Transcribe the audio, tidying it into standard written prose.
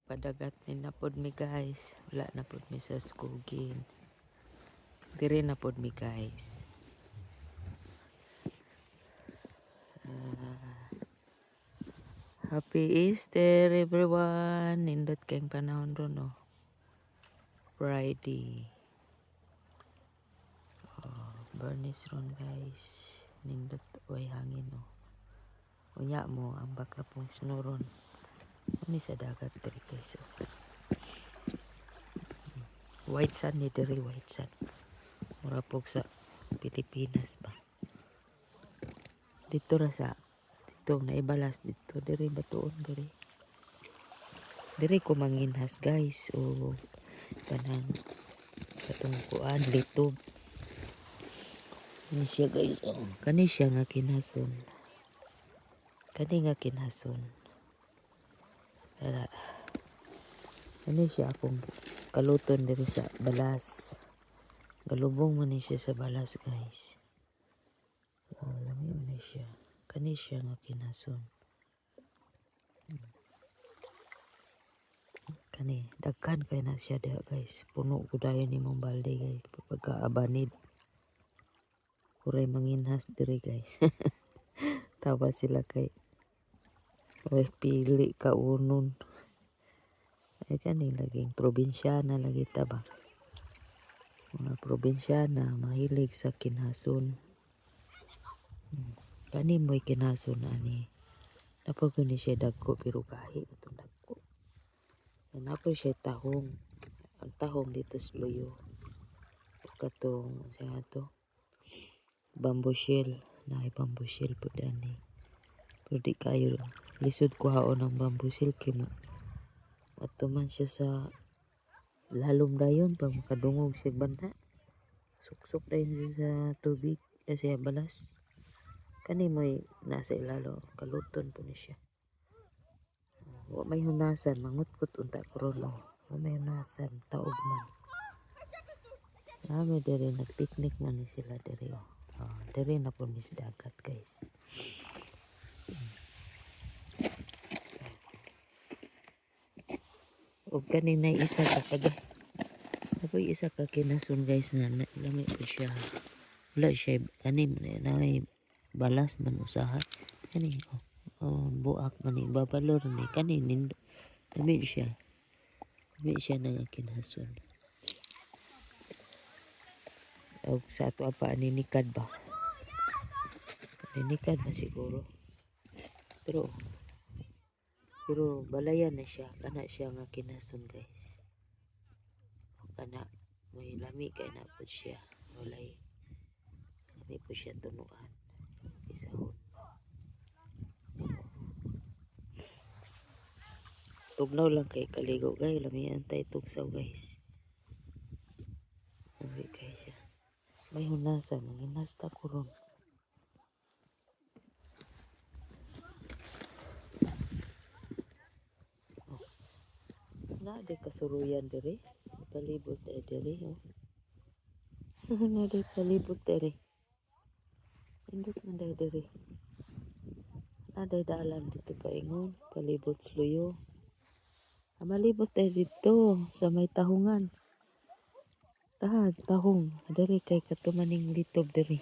Padagat ni na pod mi guys. Wala na pod mi sa skugin. Dire na pod mi guys. Happy Easter everyone. Nindot kayong panahon ron no. Friday. Bernice ron guys. Nindot way hangin no. Unya mo ang bakla pong snow ron. Ani sa dagat diri guys. White sun ni diri, white sun. Mura pog sa Pilipinas ba. Dito ra sa dito na ibalas dito diri batuon diri. Diri ko manginhas guys o kanang katong kuan litob. Kani siya guys oh. Kani siya nga kinason. Kani nga kinason. Tara. Kani siya akong kaluton diri sa balas. Galubong man ni siya sa balas guys. Oh, lami man ni siya. Kani siya nga kinason. Kani daghan kay na siya diha guys. Puno kudayon ni mong balde guys. Pagkaabanid. Kuray manginhas diri guys. Tawa sila kay ay pili kaunon. Ay kani laging probinsyana lagi taba. Mga probinsyana mahilig sa kinhason. Kani mo'y kinason ani. Napag ni siya dagko pero kahi itong dagko. Napag siya tahong. Ang tahong dito sluyo. Katong siya to. Bamboo shell. Naay bamboo shell po dani. Pero di kayo lisod ko haon ang bamboo shell kimo. Ato man siya sa lalom dayon pag makadungog siya banda. Suksok dayon siya sa tubig. Siya balas. Kani mo'y nasa ilalo. Kaluton po ni siya. Wa may hunasan. Mangutkot unta karon lang. Wa may hunasan. Taog man. Nami diri nagpiknik man ni sila diri. Diri na po mis dagat guys. O kanina isa ka kaga. Ako isa ka kinason guys na lami po siya. Wala siya kanim na may balas man usaha. Kani buak man ni babalor ni kanin lami siya. Lami siya na kinason. O sa ato apa ninikad ba? Ninikad na siguro. Pero balayan na siya. Kana siya nga kinason guys. Kana may lami kay na po siya. Walay. Lami po siya tunuan. Isahon. Tugnaw lang kay kaligo guys. Lami antay tugsaw guys. Lami kay siya. May hunasan. Manginas ta ko ron. Nade kasuruyan diri. Palibot diri. Nade palibot diri. Indot man diri. Nade dalan dito paingon. Palibot sluyo. Malibot dito sa may tahungan. Tahong. Diri kay katumaning litob diri.